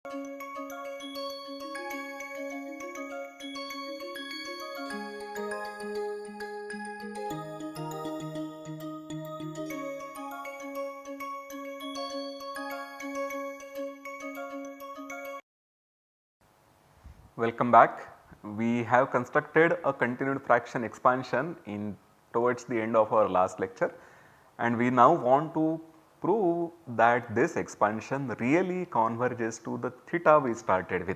Welcome back. We have constructed a continued fraction expansion in towards the end of our last lecture, and we now want to prove that this expansion really converges to the theta we started with.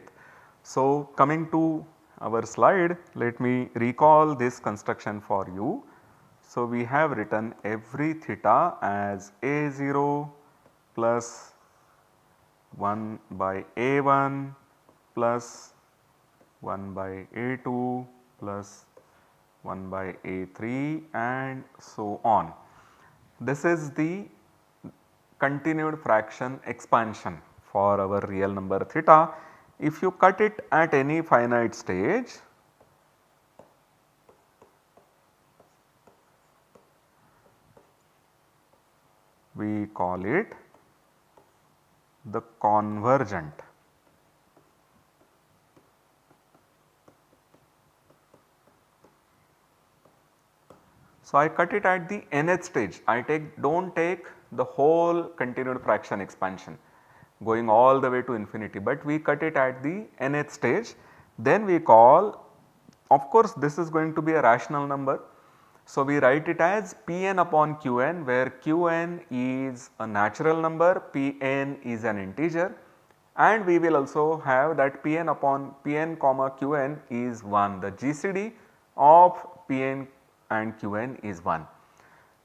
So, coming to our slide, let me recall this construction for you. So, we have written every theta as a0 plus 1 by a1 plus 1 by a2 plus 1 by a3 and so on. This is the continued fraction expansion for our real number theta. If you cut it at any finite stage, we call it the convergent. So, I cut it at the nth stage, I do not take the whole continued fraction expansion going all the way to infinity, but we cut it at the nth stage. Then we call, of course this is going to be a rational number. So, we write it as Pn upon Qn, where Qn is a natural number, Pn is an integer, and we will also have that Pn upon Pn comma Qn is 1, the GCD of Pn and Qn is 1.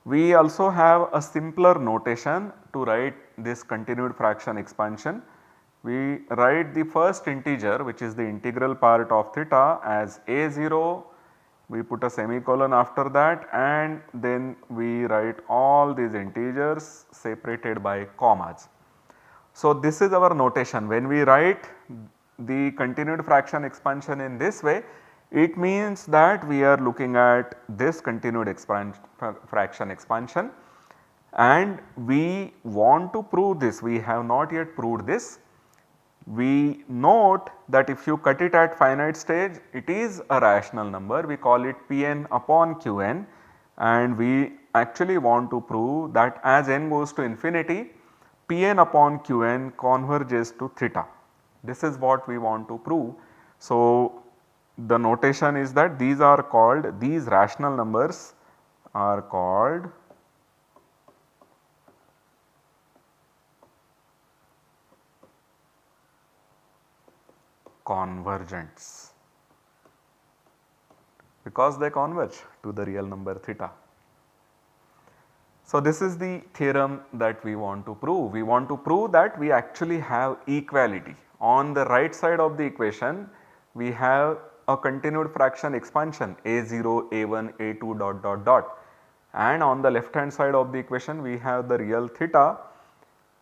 We also have a simpler notation to write this continued fraction expansion. We write the first integer, which is the integral part of theta, as a0, we put a semicolon after that, and then we write all these integers separated by commas. So, this is our notation. When we write the continued fraction expansion in this way, it means that we are looking at this continued fraction expansion, and we want to prove this. We have not yet proved this. We note that if you cut it at finite stage, it is a rational number. We call it Pn upon Qn, and we actually want to prove that as n goes to infinity, Pn upon Qn converges to theta. This is what we want to prove. So, the notation is that these rational numbers are called convergents because they converge to the real number theta. So, this is the theorem that we want to prove. We want to prove that we actually have equality. On the right side of the equation, we have a continued fraction expansion a0, a1, a2 dot dot dot, and on the left hand side of the equation we have the real theta,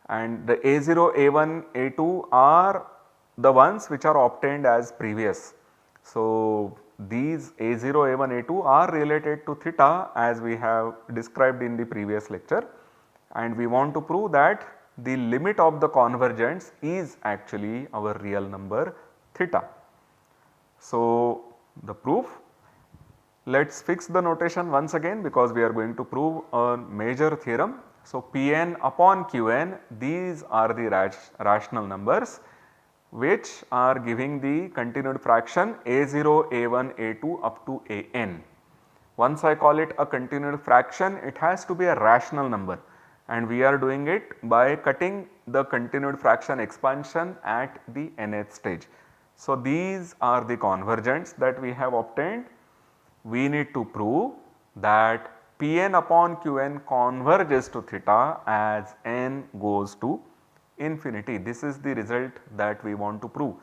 and the a0, a1, a2 are the ones which are obtained as previous. So, these a0, a1, a2 are related to theta as we have described in the previous lecture, and we want to prove that the limit of the convergence is actually our real number theta. So, the proof, let us fix the notation once again because we are going to prove a major theorem. So, Pn upon Qn, these are the rational numbers which are giving the continued fraction a0, a1, a2 up to an. Once I call it a continued fraction, it has to be a rational number, and we are doing it by cutting the continued fraction expansion at the nth stage. So, these are the convergents that we have obtained. We need to prove that Pn upon Qn converges to theta as n goes to infinity. This is the result that we want to prove.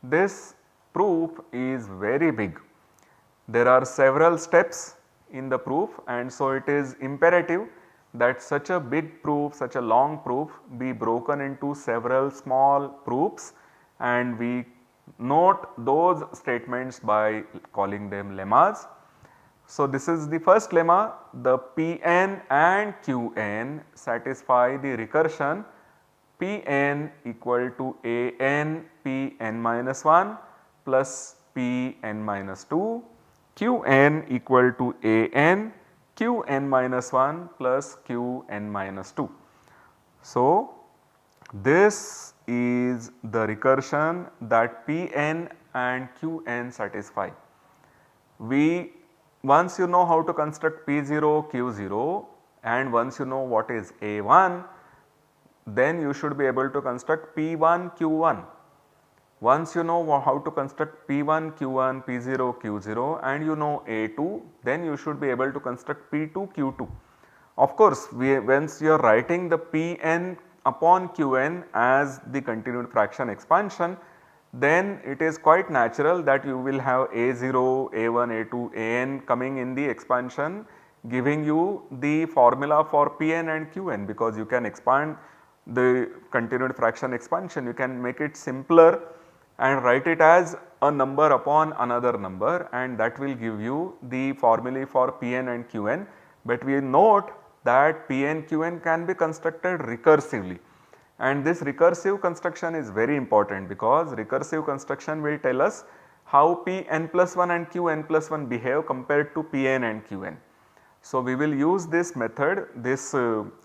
This proof is very big. There are several steps in the proof, and so it is imperative that such a big proof, such a long proof be broken into several small proofs, and we note those statements by calling them lemmas. So, this is the first lemma, the Pn and Qn satisfy the recursion Pn equal to An Pn minus 1 plus Pn minus 2, Qn equal to An Qn minus 1 plus Qn minus 2. So, this is the recursion that Pn and Qn satisfy. Once you know how to construct P0, Q0 and once you know what is A1, then you should be able to construct P1, Q1. Once you know how to construct P1, Q1, P0, Q0 and you know A2, then you should be able to construct P2, Q2. Of course, once you are writing the Pn upon Qn as the continued fraction expansion, then it is quite natural that you will have A0, A1, A2, An coming in the expansion giving you the formula for Pn and Qn, because you can expand the continued fraction expansion, you can make it simpler and write it as a number upon another number, and that will give you the formulae for Pn and Qn. But we note that Pn Qn can be constructed recursively, and this recursive construction is very important because recursive construction will tell us how Pn plus 1 and Qn plus 1 behave compared to Pn and Qn. So, we will use this method, this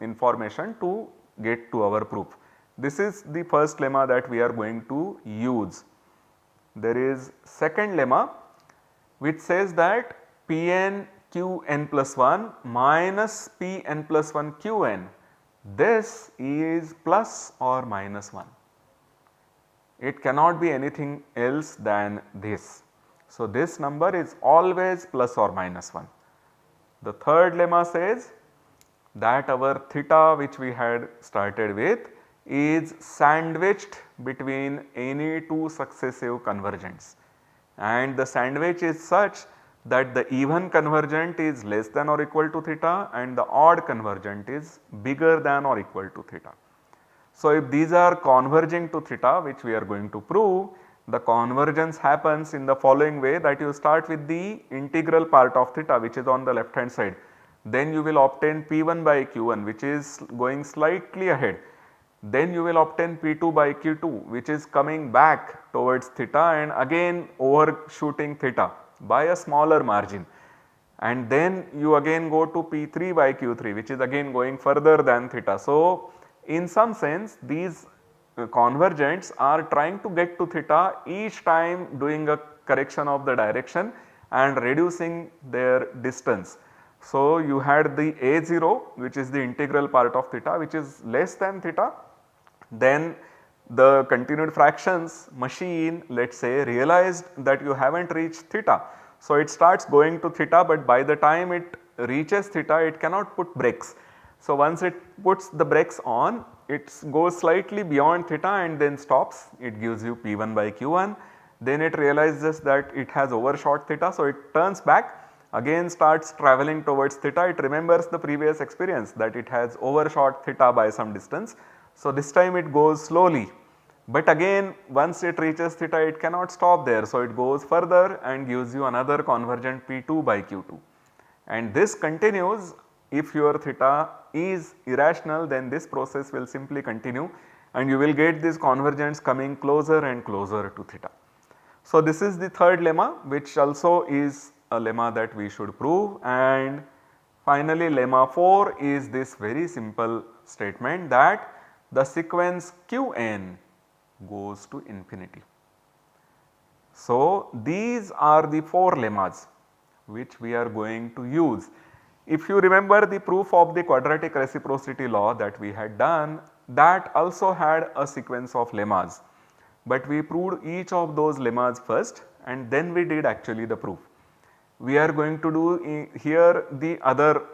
information to get to our proof. This is the first lemma that we are going to use. There is second lemma which says that Pn Qn plus 1 minus Pn plus 1 Qn, this is plus or minus 1. It cannot be anything else than this. So, this number is always plus or minus 1. The third lemma says that our theta which we had started with is sandwiched between any two successive convergents, and the sandwich is such that the even convergent is less than or equal to theta and the odd convergent is bigger than or equal to theta. So, if these are converging to theta, which we are going to prove, the convergence happens in the following way, that you start with the integral part of theta which is on the left hand side. Then you will obtain P1 by Q1 which is going slightly ahead. Then you will obtain P2 by Q2 which is coming back towards theta and again overshooting theta by a smaller margin, and then you again go to P3 by Q3 which is again going further than theta. So, in some sense these convergents are trying to get to theta each time doing a correction of the direction and reducing their distance. So, you had the A0 which is the integral part of theta which is less than theta, then the continued fractions machine, let us say, realized that you have not reached theta. So, it starts going to theta, but by the time it reaches theta it cannot put brakes. So, once it puts the brakes on, it goes slightly beyond theta and then stops, it gives you P1 by Q1, then it realizes that it has overshot theta. So, it turns back, again starts travelling towards theta, it remembers the previous experience that it has overshot theta by some distance. So, this time it goes slowly, but again once it reaches theta it cannot stop there. So, it goes further and gives you another convergent P2 by Q2, and this continues. If your theta is irrational, then this process will simply continue and you will get these convergents coming closer and closer to theta. So, this is the third lemma which also is a lemma that we should prove, and finally lemma 4 is this very simple statement that the sequence Qn goes to infinity. So, these are the 4 lemmas which we are going to use. If you remember the proof of the quadratic reciprocity law that we had done, that also had a sequence of lemmas, but we proved each of those lemmas first and then we did actually the proof. We are going to do here the other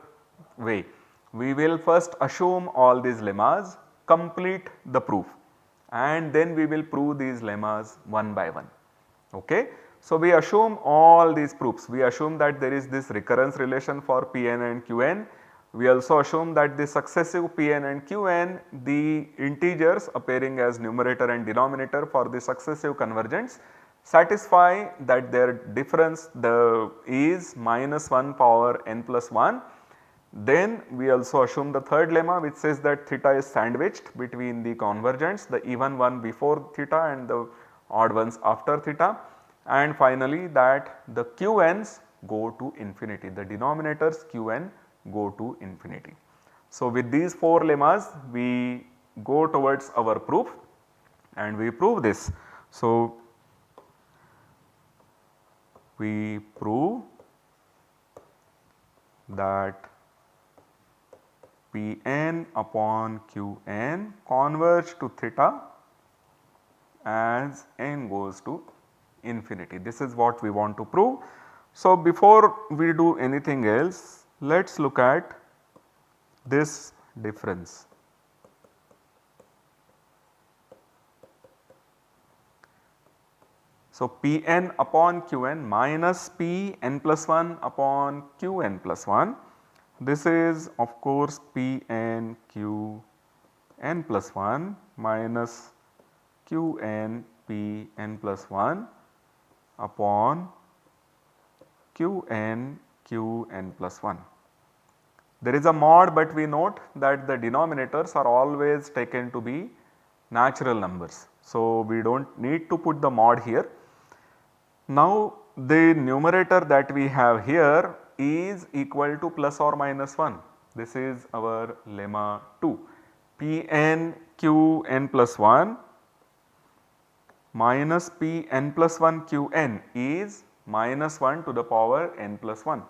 way. We will first assume all these lemmas, complete the proof, and then we will prove these lemmas one by one. Okay? So, we assume all these proofs. We assume that there is this recurrence relation for Pn and Qn. We also assume that the successive Pn and Qn, the integers appearing as numerator and denominator for the successive convergents, satisfy that their difference is minus 1 power n plus 1. Then we also assume the third lemma, which says that theta is sandwiched between the convergents, the even one before theta and the odd ones after theta, and finally that the qn's go to infinity, the denominators qn go to infinity. So, with these 4 lemmas we go towards our proof and we prove this. So, we prove that Pn upon Qn converge to theta as n goes to infinity. This is what we want to prove. So, before we do anything else, let us look at this difference. So, Pn upon Qn minus Pn plus 1 upon Qn plus 1. This is of course Pn Qn plus 1 minus Qn Pn plus 1 upon Qn Qn plus 1. There is a mod, but we note that the denominators are always taken to be natural numbers. So, we do not need to put the mod here. Now, the numerator that we have here is equal to plus or minus 1. This is our lemma 2. Pn Qn plus 1 minus Pn plus 1 Qn is minus 1 to the power n plus 1.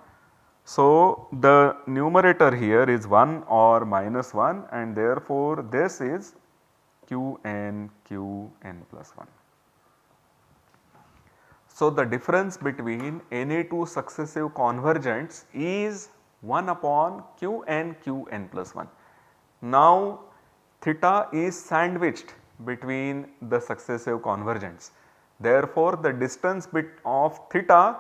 So, the numerator here is 1 or minus 1, and therefore, this is Qn plus 1. So, the difference between any two successive convergents is 1 upon Qn plus 1. Now, theta is sandwiched between the successive convergents. Therefore, the distance bit of theta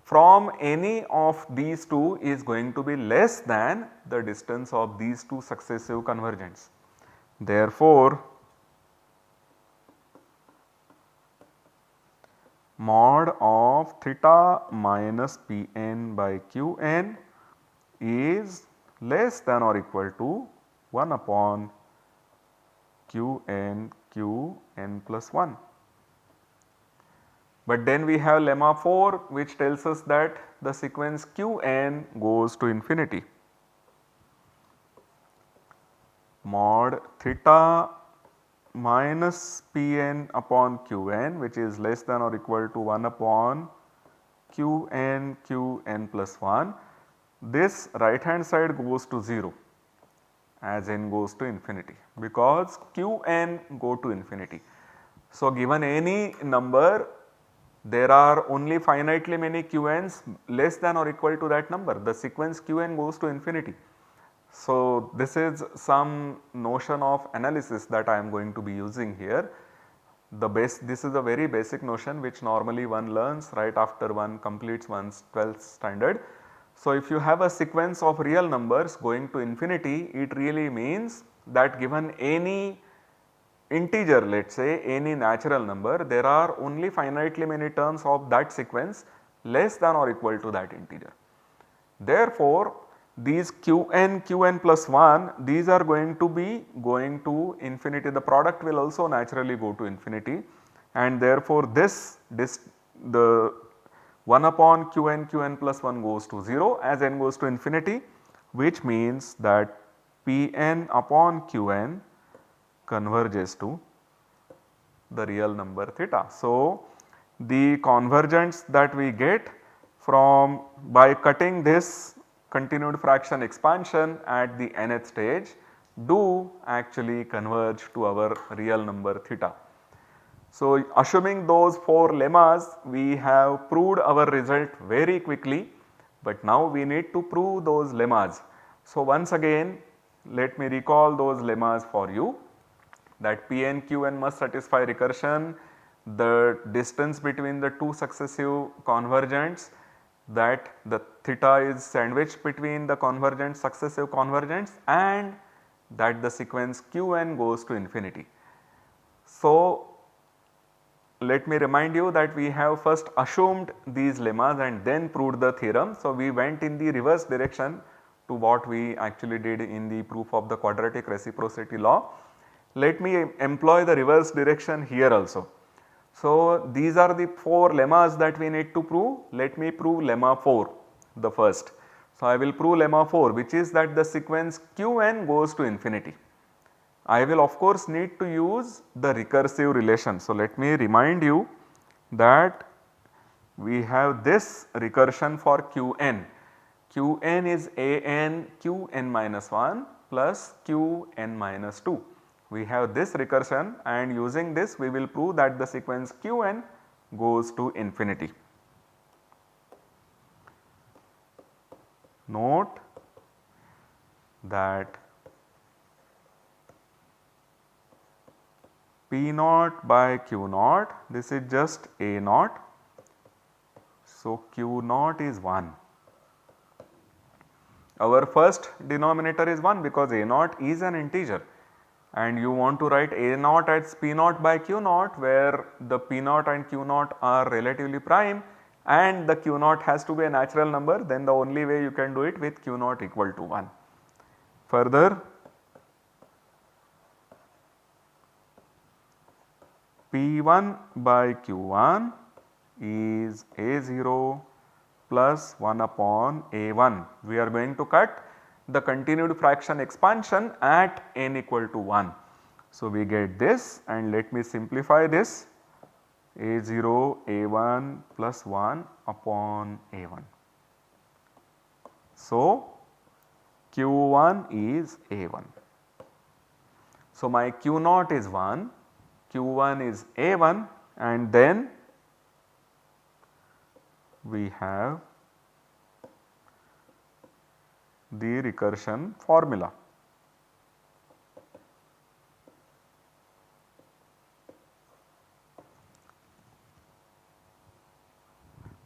from any of these two is going to be less than the distance of these two successive convergents. Therefore, mod of theta minus Pn by Qn is less than or equal to 1 upon Qn plus 1. But then we have lemma 4, which tells us that the sequence Qn goes to infinity. Mod theta minus Pn upon Qn, which is less than or equal to 1 upon Qn plus 1. This right hand side goes to 0 as n goes to infinity, because Qn go to infinity. So, given any number, there are only finitely many Qn's less than or equal to that number, the sequence Qn goes to infinity. So, this is some notion of analysis that I am going to be using here. This is a very basic notion which normally one learns right after one completes one's 12th standard. So, if you have a sequence of real numbers going to infinity, it really means that given any integer, let us say any natural number, there are only finitely many terms of that sequence less than or equal to that integer. Therefore, these Qn plus 1, these are going to be going to infinity, the product will also naturally go to infinity, and therefore the 1 upon Qn plus 1 goes to 0 as n goes to infinity, which means that Pn upon Qn converges to the real number theta. So, the convergence that we get from by cutting this continued fraction expansion at the nth stage do actually converge to our real number theta. So, assuming those 4 lemmas, we have proved our result very quickly, but now we need to prove those lemmas. So, once again let me recall those lemmas for you, that Pn Qn must satisfy recursion, the distance between the two successive convergents, that the theta is sandwiched between the convergent successive convergents, and that the sequence Qn goes to infinity. So, let me remind you that we have first assumed these lemmas and then proved the theorem. So, we went in the reverse direction to what we actually did in the proof of the quadratic reciprocity law. Let me employ the reverse direction here also. So, these are the 4 lemmas that we need to prove. Let me prove lemma 4, the first. So, I will prove lemma 4, which is that the sequence Qn goes to infinity. I will of course need to use the recursive relation. So, let me remind you that we have this recursion for Qn. Qn is an Qn minus 1 plus Qn minus 2. We have this recursion, and using this we will prove that the sequence Qn goes to infinity. Note that P naught by Q naught, this is just A naught. So, Q naught is 1. Our first denominator is 1 because A naught is an integer, and you want to write A naught as P naught by Q naught, where the P naught and Q naught are relatively prime and the Q naught has to be a natural number, then the only way you can do it with Q naught equal to 1. Further, P1 by Q1 is A0 plus 1 upon A1. We are going to cut the continued fraction expansion at n equal to 1. So, we get this, and let me simplify this, A0 A1 plus 1 upon A1. So, Q1 is A1. So, my Q naught is 1, Q1 is A1, and then we have the recursion formula.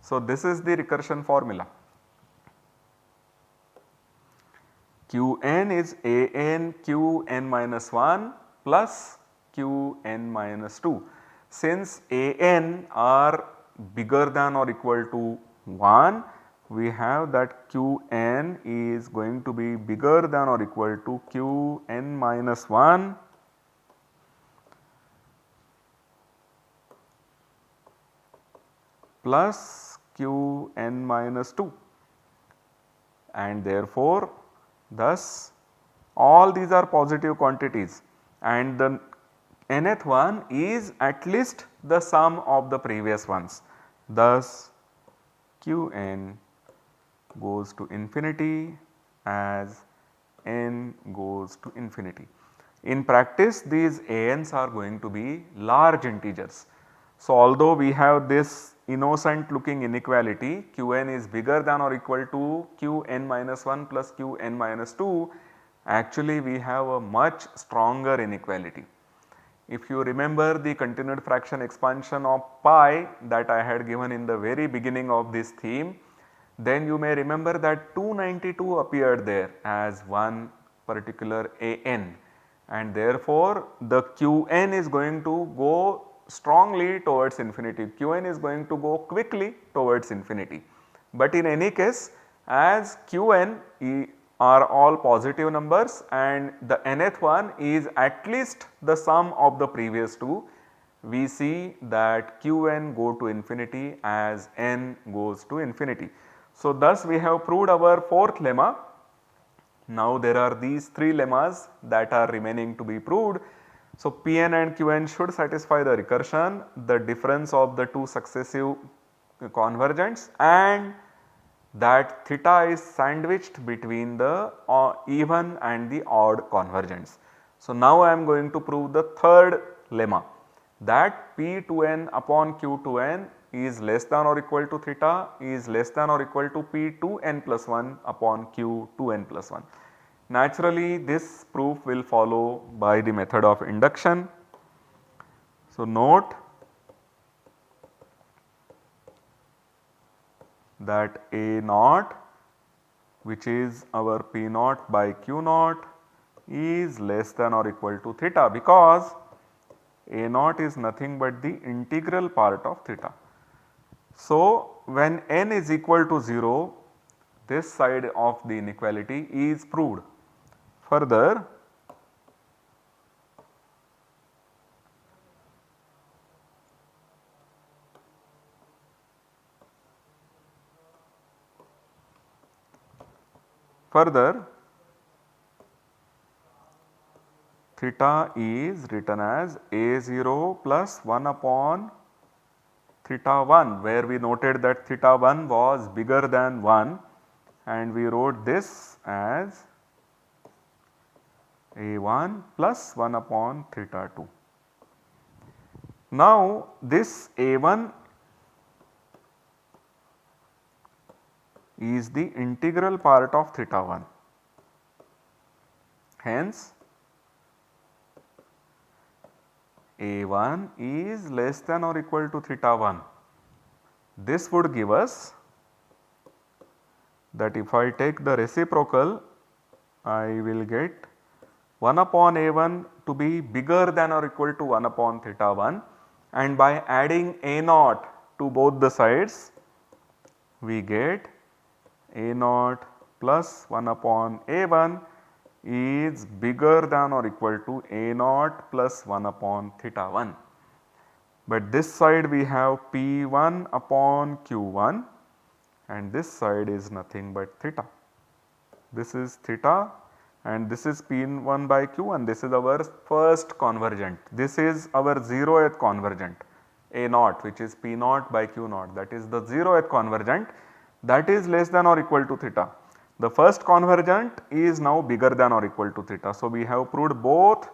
So, this is the recursion formula. Qn is an Qn minus 1 plus Qn minus 2. Since an are bigger than or equal to 1, we have that Qn is going to be bigger than or equal to Qn minus 1 plus Qn minus 2, and therefore, thus all these are positive quantities, and the nth one is at least the sum of the previous ones. Thus, Qn goes to infinity as n goes to infinity. In practice, these ans are going to be large integers. So, although we have this innocent looking inequality, Qn is bigger than or equal to Qn minus 1 plus Qn minus 2, actually we have a much stronger inequality. If you remember the continued fraction expansion of pi that I had given in the very beginning of this theme, then you may remember that 292 appeared there as one particular an, and therefore, the Qn is going to go strongly towards infinity, Qn is going to go quickly towards infinity. But in any case, as Qn are all positive numbers and the nth one is at least the sum of the previous two, we see that Qn go to infinity as n goes to infinity. So, thus we have proved our fourth lemma. Now, there are these 3 lemmas that are remaining to be proved. So, Pn and Qn should satisfy the recursion, the difference of the two successive convergents, and that theta is sandwiched between the even and the odd convergents. So, now I am going to prove the third lemma, that P2n upon Q2n is less than or equal to theta is less than or equal to P2n plus 1 upon Q2n plus 1. Naturally, this proof will follow by the method of induction. So, note that A naught, which is our P naught by Q naught, is less than or equal to theta, because A naught is nothing but the integral part of theta. So, when n is equal to 0, this side of the inequality is proved. Further, theta is written as a0 plus 1 upon theta 1, where we noted that theta 1 was bigger than 1 and we wrote this as a1 plus 1 upon theta 2. Now this a1 is the integral part of theta 1. Hence, a1 is less than or equal to theta 1. This would give us that if I take the reciprocal, I will get 1 upon a1 to be bigger than or equal to 1 upon theta 1, and by adding a naught to both the sides, we get a naught plus 1 upon a1 is bigger than or equal to a naught plus 1 upon theta 1. But this side we have p1 upon q1 and this side is nothing but theta. This is theta and this is p1 by q and this is our first convergent. This is our 0th convergent a naught, which is p naught by q naught, that is the 0th convergent, that is less than or equal to theta. The first convergent is now bigger than or equal to theta. So, we have proved both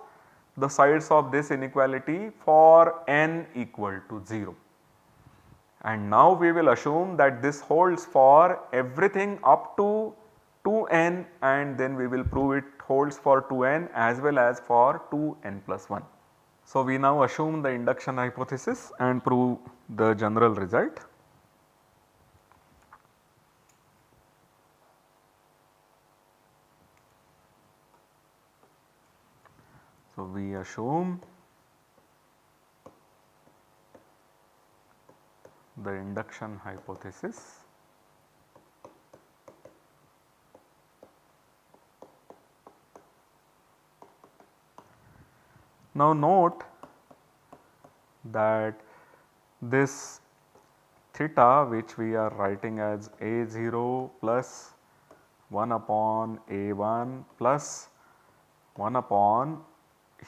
the sides of this inequality for n equal to 0. And now we will assume that this holds for everything up to 2n, and then we will prove it holds for 2n as well as for 2n plus 1. So, we now assume the induction hypothesis and prove the general result. So, we assume the induction hypothesis Now note that this theta, which we are writing as a0 plus 1 upon a1 plus 1 upon,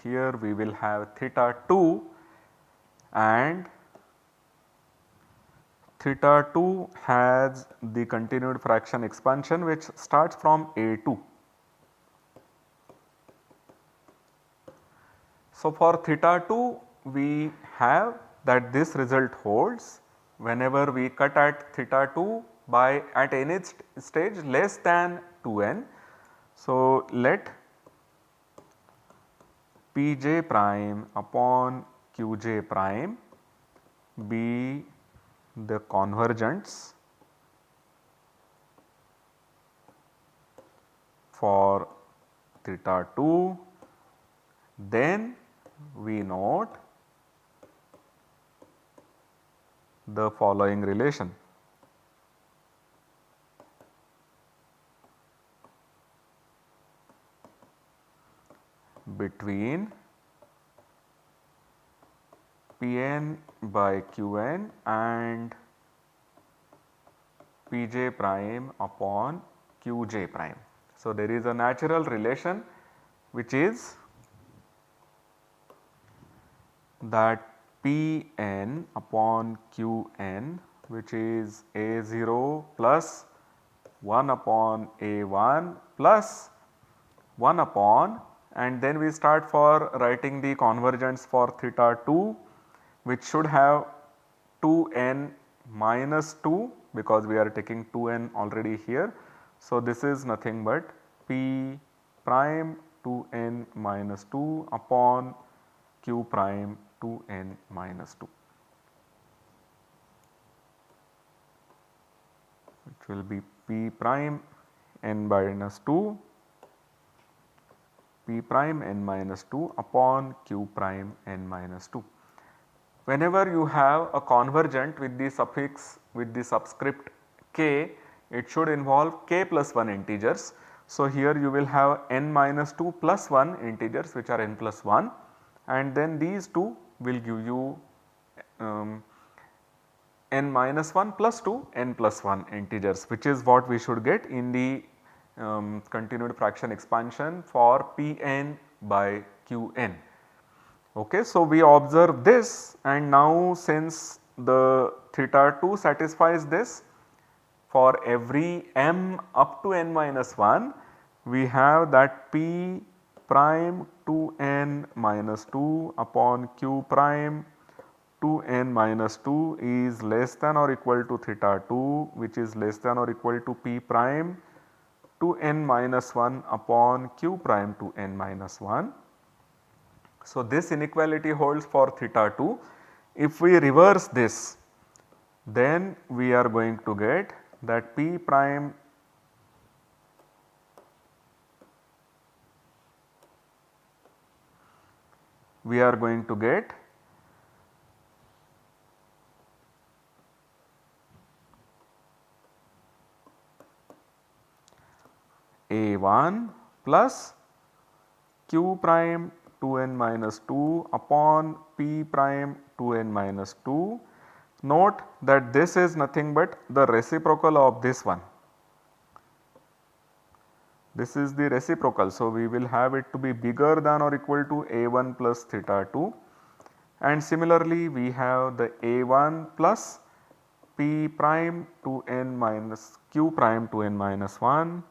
here we will have theta 2, and theta 2 has the continued fraction expansion which starts from a2. So, for theta 2 we have that this result holds whenever we cut at theta 2 by at any stage less than 2n. So, let pj prime upon qj prime be the convergence for theta 2, then we note the following relation. Between Pn by Qn and Pj prime upon Qj prime. So, there is a natural relation which is that Pn upon Qn, which is a0 plus 1 upon a1 plus 1 upon, and then we start for writing the convergence for theta 2, which should have 2n minus 2 because we are taking 2n already here. So, this is nothing but p prime 2n minus 2 upon q prime 2n minus 2, which will be p prime n minus 2, p prime n minus 2 upon q prime n minus 2. Whenever you have a convergent with the suffix with the subscript k, it should involve k plus 1 integers. So, here you will have n minus 2 plus 1 integers which are n plus 1, and then these two will give you n minus 1 plus 2 n plus 1 integers, which is what we should get in the continued fraction expansion for Pn by Qn. Okay, so we observe this, and now since the theta 2 satisfies this, for every m up to n minus 1 we have that P prime 2n minus 2 upon Q prime 2n minus 2 is less than or equal to theta 2, which is less than or equal to P prime 2n minus 1 upon Q prime 2n minus 1. So, this inequality holds for theta 2. If we reverse this, then we are going to get that P prime we are going to get A1 plus Q prime 2n minus 2 upon P prime 2n minus 2. Note that this is nothing but the reciprocal of this one. This is the reciprocal. So, we will have it to be bigger than or equal to A1 plus theta 2, and similarly we have the A1 plus P prime 2n minus Q prime 2n minus 1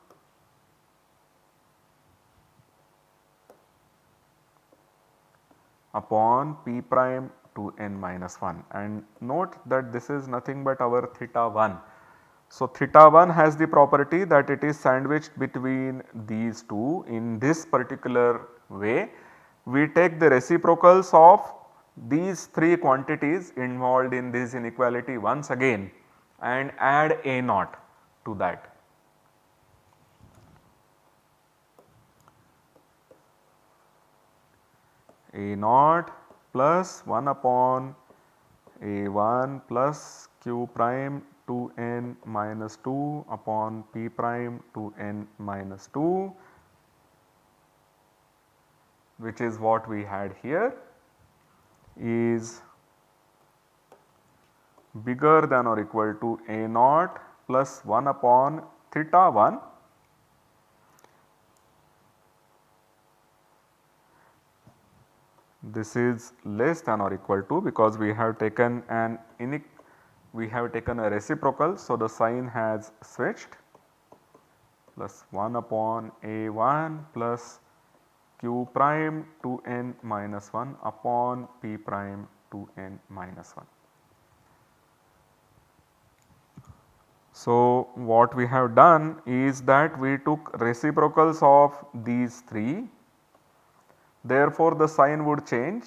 upon P prime 2n minus 1, and note that this is nothing but our theta 1. So, theta 1 has the property that it is sandwiched between these two in this particular way. We take the reciprocals of these three quantities involved in this inequality once again and add A naught to that. A naught plus 1 upon A1 plus Q prime 2n minus 2 upon P prime 2n minus 2, which is what we had here, is bigger than or equal to A naught plus 1 upon theta 1 this is less than or equal to, because we have taken a reciprocal. So, the sign has switched, plus 1 upon A1 plus Q prime 2n minus 1 upon P prime 2n minus 1. So, what we have done is that we took reciprocals of these three. Therefore, the sign would change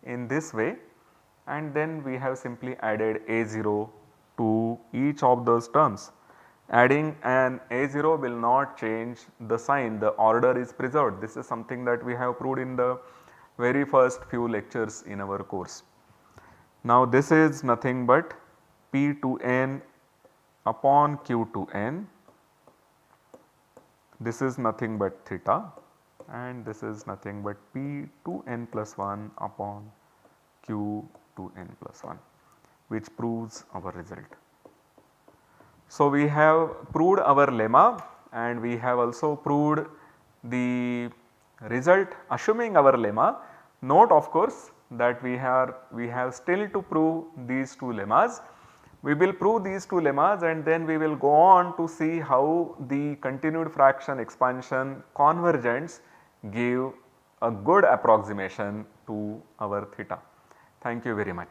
in this way, and then we have simply added A0 to each of those terms. Adding an A0 will not change the sign, the order is preserved. This is something that we have proved in the very first few lectures in our course. Now, this is nothing but P2n upon Q2n, this is nothing but theta, and this is nothing but P2n plus 1 upon Q2n plus 1, which proves our result. So, we have proved our lemma, and we have also proved the result assuming our lemma. Note of course that we have still to prove these two lemmas. We will prove these two lemmas, and then we will go on to see how the continued fraction expansion convergence give a good approximation to our theta. Thank you very much.